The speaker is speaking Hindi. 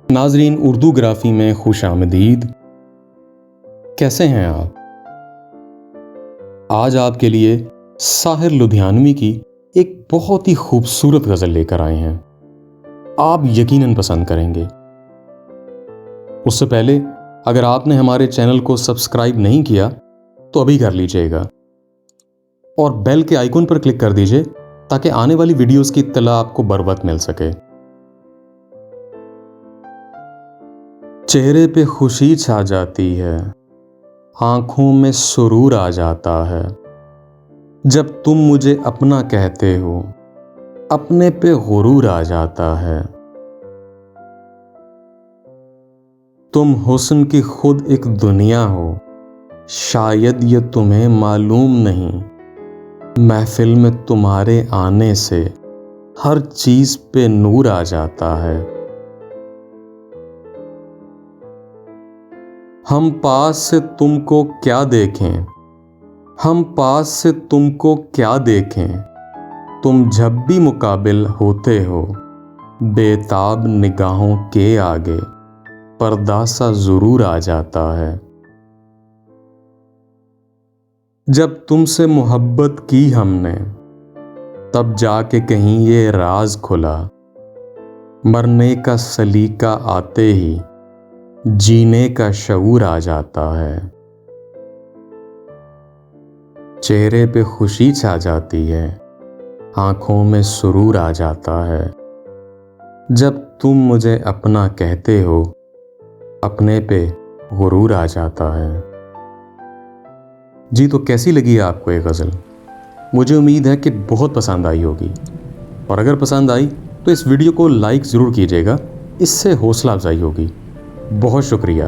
नाजरीन, उर्दू ग्राफी में खुश आमदीद। कैसे हैं आप? आज आपके लिए साहिर लुधियानवी की एक बहुत ही खूबसूरत गज़ल लेकर आए हैं। आप यकीनन पसंद करेंगे। उससे पहले अगर आपने हमारे चैनल को सब्सक्राइब नहीं किया तो अभी कर लीजिएगा और बेल के आइकन पर क्लिक कर दीजिए ताकि आने वाली वीडियोस की इत्तला आपको बर वक्त मिल सके। चेहरे पे खुशी छा जाती है, आंखों में सुरूर आ जाता है, जब तुम मुझे अपना कहते हो, अपने पे गुरूर आ जाता है। तुम हुस्न की खुद एक दुनिया हो, शायद ये तुम्हें मालूम नहीं। महफिल में तुम्हारे आने से हर चीज पे नूर आ जाता है। हम पास से तुमको क्या देखें, हम पास से तुमको क्या देखें, तुम जब भी मुकाबिल होते हो, बेताब निगाहों के आगे पर्दा सा जरूर आ जाता है। जब तुमसे मोहब्बत की हमने तब जाके कहीं ये राज खुला, मरने का सलीका आते ही जीने का शऊर आ जाता है। चेहरे पे खुशी छा जाती है, आंखों में सुरूर आ जाता है, जब तुम मुझे अपना कहते हो, अपने पे गुरूर आ जाता है। जी, तो कैसी लगी आपको ये गज़ल? मुझे उम्मीद है कि बहुत पसंद आई होगी, और अगर पसंद आई तो इस वीडियो को लाइक ज़रूर कीजिएगा, इससे हौसला अफजाई होगी। बहुत शुक्रिया।